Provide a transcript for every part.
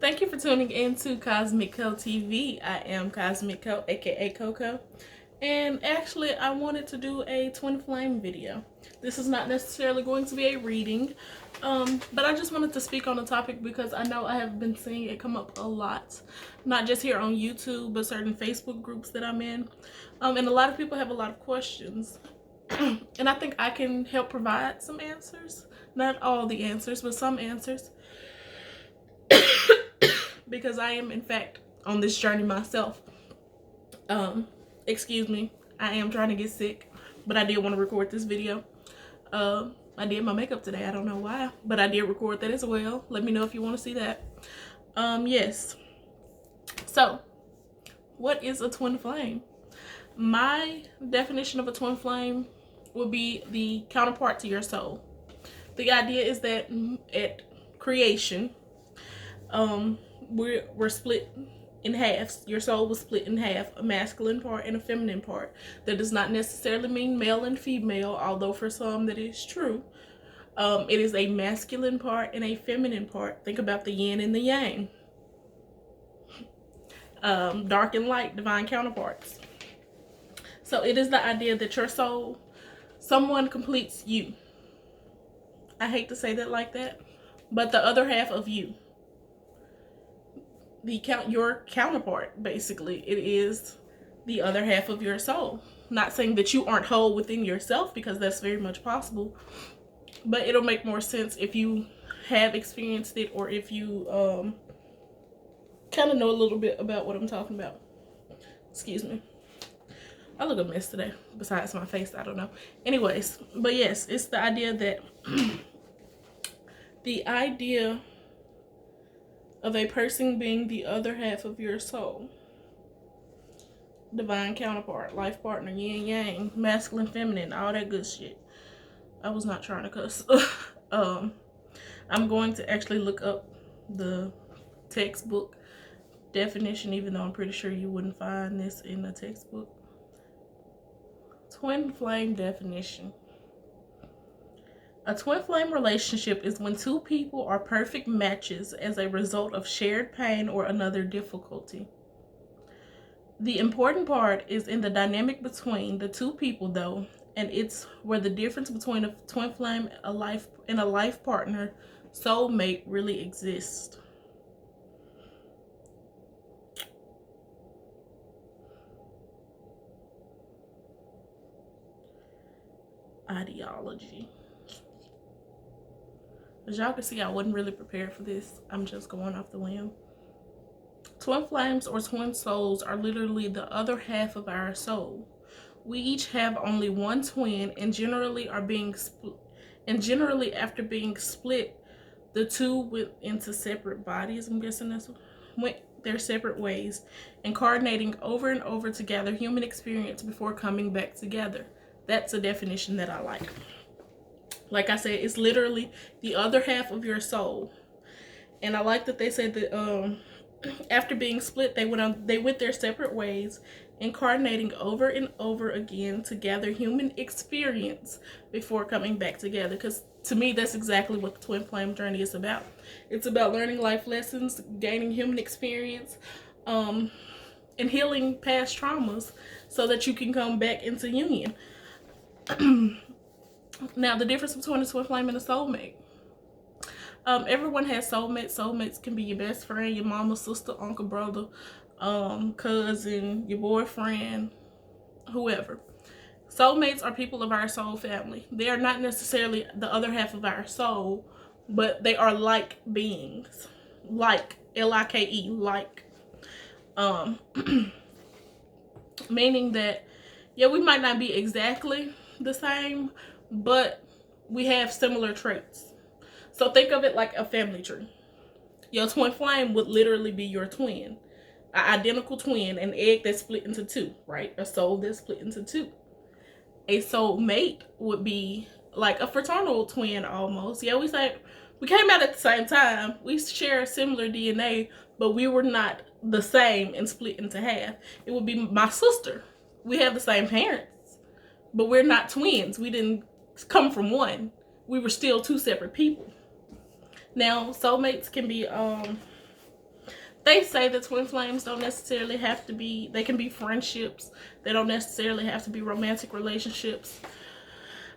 Thank you for tuning in to Kosmic Ko TV. I am Kosmic Ko, aka Coco. And actually, I wanted to do a twin flame video. This is not necessarily going to be a reading, but I just wanted to speak on the topic because I know I have been seeing it come up a lot. Not just here on YouTube, but certain Facebook groups that I'm in. And a lot of people have a lot of questions. And I think I can help provide some answers. Not all the answers, but some answers. Because I am, in fact, on this journey myself. Excuse me, I am trying to get sick, but I did want to record this video. I did my makeup today. I don't know why, but I did record that as well. Let me know if you want to see that. Yes. So, what is a twin flame? My definition of a twin flame would be the counterpart to your soul. The idea is that at creation, we're split in half. Your soul was split in half, a masculine part and a feminine part. That does not necessarily mean male and female, although for some that is true. It is a masculine part and a feminine part. Think about the yin and the yang. Dark and light, divine counterparts. So it is the idea that your soul, someone completes you. I hate to say that like that, but the other half of you, your counterpart, basically, it is the other half of your soul. Not saying that you aren't whole within yourself, because that's very much possible, but it'll make more sense if you have experienced it, or if you kind of know a little bit about what I'm talking about. Excuse me, I look a mess today, besides my face, I don't know. Anyways, but yes, it's the idea that the idea of a person being the other half of your soul, divine counterpart, life partner, yin yang, masculine, feminine, all that good shit. I was not trying to cuss. I'm going to actually look up the textbook definition, even though I'm pretty sure you wouldn't find this in the textbook. Twin flame definition. A twin flame relationship is when two people are perfect matches as a result of shared pain or another difficulty. The important part is in the dynamic between the two people, though, and it's where the difference between a twin flame and a life partner, soulmate, really exists. Ideology. As y'all can see, I wasn't really prepared for this. I'm just going off the whim. Twin flames or twin souls are literally the other half of our soul. We each have only one twin, and generally after being split, the two went into separate bodies. I'm guessing that's went their separate ways, incarnating over and over to gather human experience before coming back together. That's a definition that I like. Like I said, it's literally the other half of your soul. And I like that they said that after being split, they went their separate ways, incarnating over and over again to gather human experience before coming back together. Because to me, that's exactly what the twin flame journey is about. It's about learning life lessons, gaining human experience, and healing past traumas so that you can come back into union. Now, the difference between a twin flame and a soulmate. Everyone has soulmates. Soulmates can be your best friend, your mama, sister, uncle, brother, cousin, your boyfriend, whoever. Soulmates are people of our soul family. They are not necessarily the other half of our soul, but they are like beings. Like, L-I-K-E, like. Meaning that, yeah, we might not be exactly the same, but we have similar traits. So think of it like a family tree. Your twin flame would literally be your twin. An identical twin, an egg that's split into two, right? A soul that's split into two. A soulmate would be like a fraternal twin almost. Yeah, we came out at the same time. We share similar DNA, but we were not the same and split into half. It would be my sister. We have the same parents, but we're not twins. We didn't come from one. We were still two separate people. Now, soulmates can be They say that twin flames don't necessarily have to be, they can be friendships. They don't necessarily have to be romantic relationships.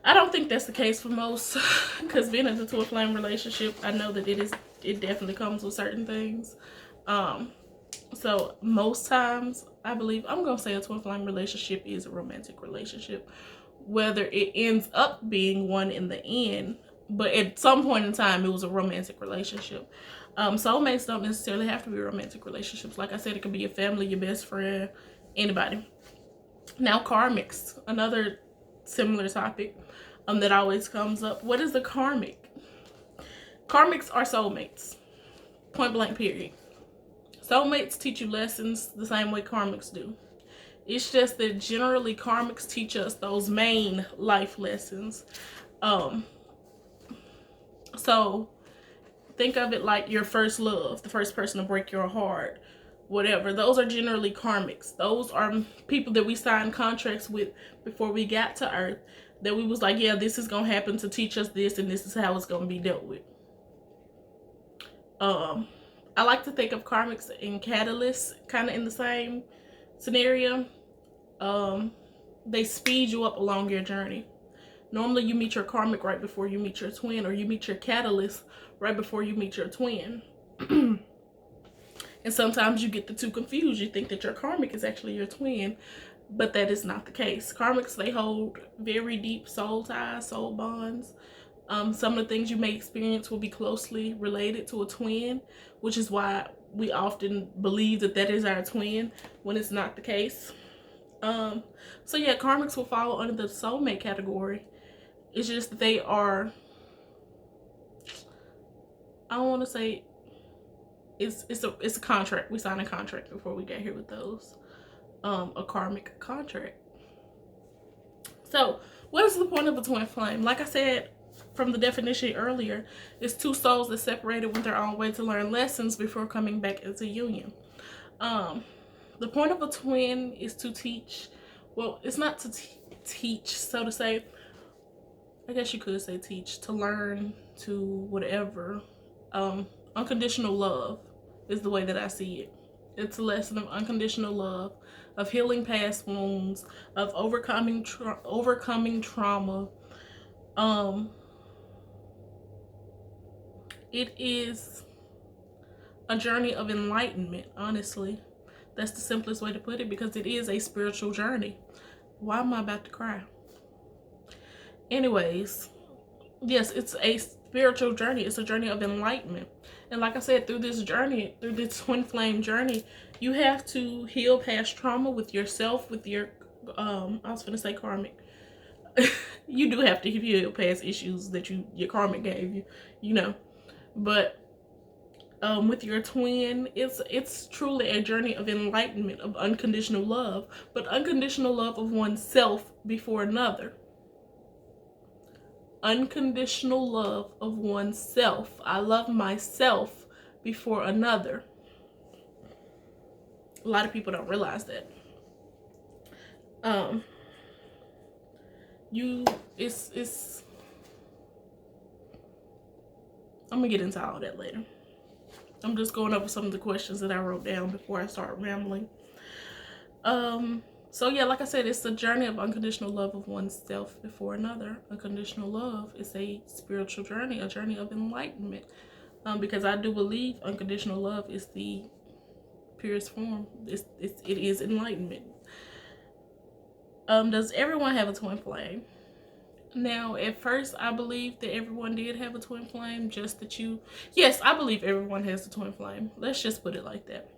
I don't think that's the case for most, because being in a twin flame relationship, I know that it definitely comes with certain things. So most times, I believe, I'm going to say a twin flame relationship is a romantic relationship. Whether it ends up being one in the end, but at some point in time, it was a romantic relationship. Soulmates don't necessarily have to be romantic relationships. Like I said, it could be your family, your best friend, anybody. Now, karmics, another similar topic that always comes up. What is the karmic? Karmics are soulmates. Point blank, period. Soulmates teach you lessons the same way karmics do. It's just that generally karmics teach us those main life lessons. So think of it like your first love, the first person to break your heart, whatever. Those are generally karmics. Those are people that we signed contracts with before we got to Earth, that we was like, yeah, this is gonna happen to teach us this, and this is how it's gonna be dealt with. I like to think of karmics and catalysts kind of in the same scenario. They speed you up along your journey. Normally you meet your karmic right before you meet your twin, or you meet your catalyst right before you meet your twin. And sometimes you get the two confused. You think that your karmic is actually your twin, but that is not the case. Karmics, they hold very deep soul ties, soul bonds. Some of the things you may experience will be closely related to a twin, which is why we often believe that that is our twin when it's not the case. So yeah, karmics will fall under the soulmate category. It's just that they are, I don't want to say, it's a contract. We signed a contract before we got here with those. A karmic contract. So what is the point of a twin flame? Like I said from the definition earlier, it's two souls that separated went their own way to learn lessons before coming back into union. The point of a twin is to teach, well, it's not to teach, so to say. I guess you could say teach, to learn, to whatever. Unconditional love is the way that I see it. It's a lesson of unconditional love, of healing past wounds, of overcoming trauma. It is a journey of enlightenment, honestly. That's the simplest way to put it, because it is a spiritual journey. Why am I about to cry? Anyways, yes, it's a spiritual journey. It's a journey of enlightenment. And like I said, through this journey, through this twin flame journey, you have to heal past trauma with yourself, with your, I was going to say karmic. You do have to heal past issues that your karmic gave you, you know. But with your twin, it's truly a journey of enlightenment, of unconditional love, but unconditional love of oneself before another. Unconditional love of oneself. I love myself before another. A lot of people don't realize that. It's I'm gonna get into all that later. I'm just going over some of the questions that I wrote down before I start rambling. So yeah, like I said, it's a journey of unconditional love of oneself before another. Unconditional love is a spiritual journey, a journey of enlightenment. Because I do believe unconditional love is the purest form. It is enlightenment. Does everyone have a twin flame? Now, at first, I believed that everyone did have a twin flame, just that yes, I believe everyone has a twin flame. Let's just put it like that.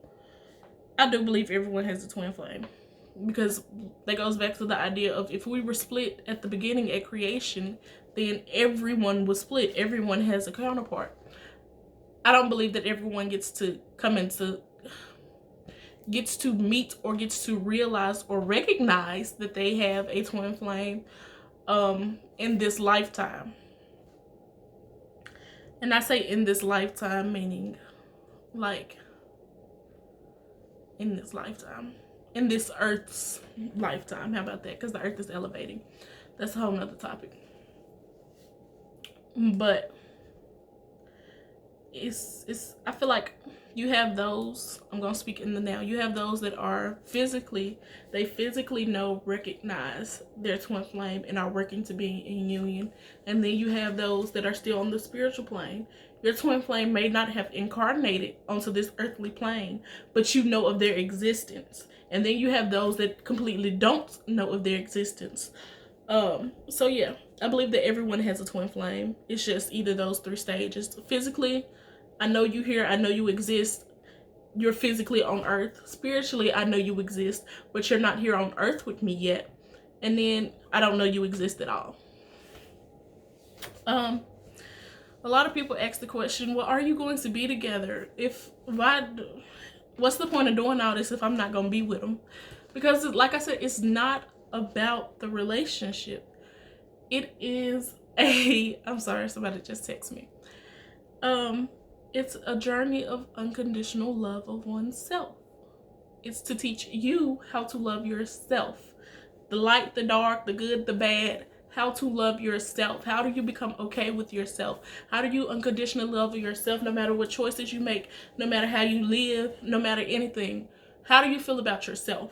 I do believe everyone has a twin flame, because that goes back to the idea of, if we were split at the beginning at creation, then everyone was split. Everyone has a counterpart. I don't believe that everyone gets to meet or gets to realize or recognize that they have a twin flame in this lifetime. And I say in this lifetime, meaning like in this lifetime, in this Earth's lifetime. How about that? Because the Earth is elevating. That's a whole nother topic. But it's I feel like You have those, I'm going to speak in the now, you have those that are physically, they physically recognize their twin flame and are working to be in union. And then you have those that are still on the spiritual plane. Your twin flame may not have incarnated onto this earthly plane, but you know of their existence. And then you have those that completely don't know of their existence. So yeah, I believe that everyone has a twin flame. It's just either those three stages. Physically, I know you here, I know you exist. You're physically on earth. Spiritually, I know you exist, but you're not here on earth with me yet. And then I don't know you exist at all. A lot of people ask the question, well, are you going to be together? What's the point of doing all this if I'm not going to be with them? Because like I said, it's not about the relationship. It is I'm sorry, somebody just texted me. It's a journey of unconditional love of oneself. It's to teach you how to love yourself. The light, the dark, the good, the bad. How to love yourself. How do you become okay with yourself? How do you unconditionally love yourself no matter what choices you make, no matter how you live, no matter anything? How do you feel about yourself?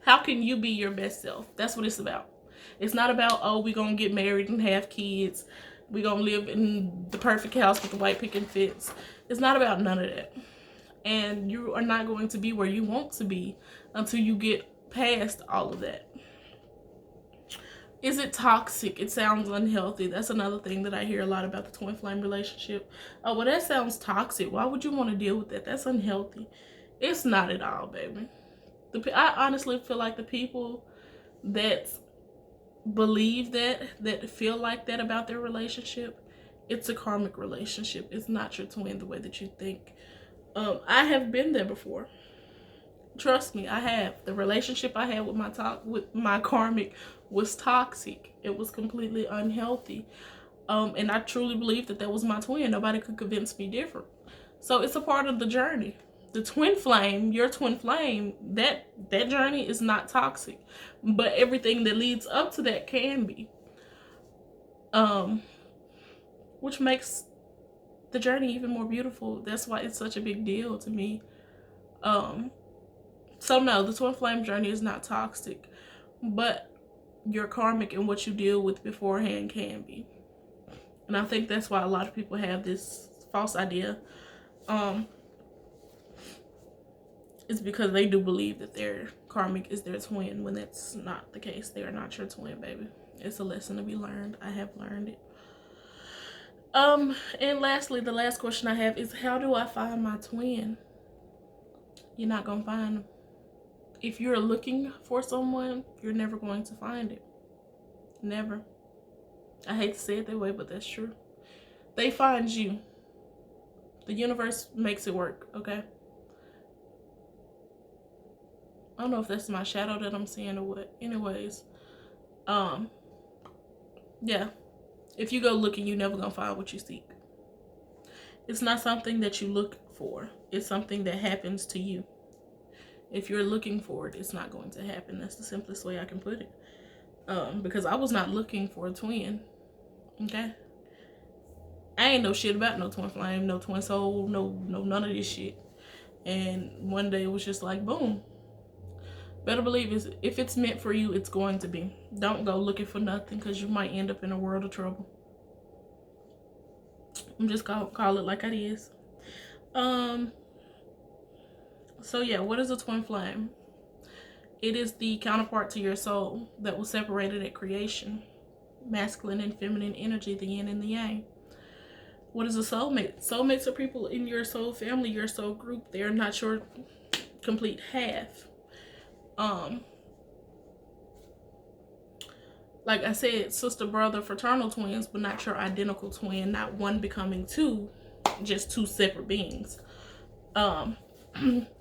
How can you be your best self? That's what it's about. It's not about, oh, we're going to get married and have kids. We're going to live in the perfect house with the white picket fence. It's not about none of that. And you are not going to be where you want to be until you get past all of that. Is it toxic? It sounds unhealthy. That's another thing that I hear a lot about the twin flame relationship. Oh, well, that sounds toxic. Why would you want to deal with that? That's unhealthy. It's not at all, baby. I honestly feel like the people that believe that feel like that about their relationship, it's a karmic relationship. It's not your twin the way that you think. I have been there before. Trust me, I have. The relationship I had with my karmic was toxic. It was completely unhealthy. And I truly believe that was my twin. Nobody could convince me different. So it's a part of the journey. The twin flame, your twin flame, that journey is not toxic, but everything that leads up to that can be, which makes the journey even more beautiful. That's why it's such a big deal to me. So no, the twin flame journey is not toxic, but your karmic and what you deal with beforehand can be. And I think that's why a lot of people have this false idea. It's because they do believe that their karmic is their twin, when that's not the case. They are not your twin, baby. It's a lesson to be learned. I have learned it. And lastly, the last question I have is, how do I find my twin? You're not gonna find them. If you're looking for someone, you're never going to find it. Never. I hate to say it that way, but that's true. They find you. The universe makes it work, okay? I don't know if that's my shadow that I'm seeing or what. Anyways, yeah. If you go looking, you're never gonna find what you seek. It's not something that you look for. It's something that happens to you. If you're looking for it, it's not going to happen. That's the simplest way I can put it. Because I was not looking for a twin. Okay? I ain't know shit about no twin flame, no twin soul, no none of this shit. And one day it was just like, boom. Better believe if it's meant for you, it's going to be. Don't go looking for nothing, because you might end up in a world of trouble. I'm just call it like it is. So yeah, what is a twin flame? It is the counterpart to your soul that was separated at creation. Masculine and feminine energy, the yin and the yang. What is a soulmate? Soulmates are people in your soul family, your soul group. They are not your complete half. Like I said, sister, brother, fraternal twins, but not your identical twin, not one becoming two, just two separate beings.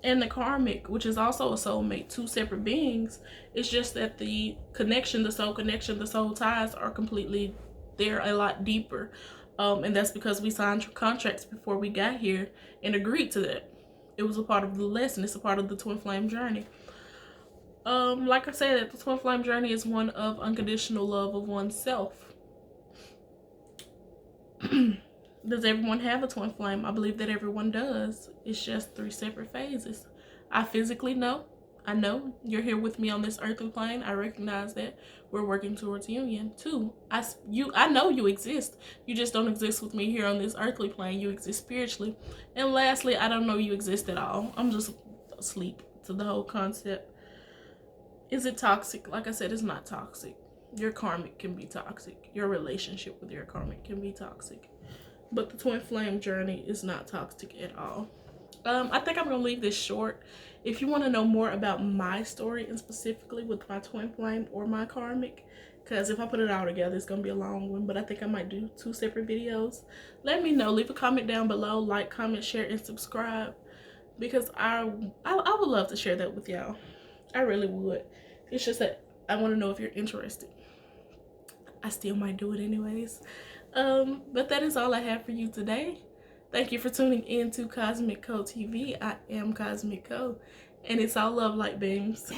And the karmic, which is also a soulmate, two separate beings. It's just that the connection, the soul connection, the soul ties are completely, they're a lot deeper. And that's because we signed contracts before we got here and agreed to that. It was a part of the lesson. It's a part of the twin flame journey. Like I said, the twin flame journey is one of unconditional love of oneself. Does everyone have a twin flame? I believe that everyone does. It's just 3 separate phases. I physically know. I know you're here with me on this earthly plane. I recognize that we're working towards union. 2, I know you exist. You just don't exist with me here on this earthly plane. You exist spiritually. And lastly, I don't know you exist at all. I'm just asleep to the whole concept. Is it toxic? Like I said, it's not toxic. Your karmic can be toxic. Your relationship with your karmic can be toxic. But the twin flame journey is not toxic at all. I think I'm going to leave this short. If you want to know more about my story, and specifically with my twin flame or my karmic, because if I put it all together, it's going to be a long one, but I think I might do 2 separate videos. Let me know. Leave a comment down below. Like, comment, share, and subscribe, because I would love to share that with y'all. I really would. It's just that I want to know if you're interested. I still might do it anyways. But that is all I have for you today. Thank you for tuning in to Kosmic Ko TV. I am Kosmic Ko, and it's all love, light beams.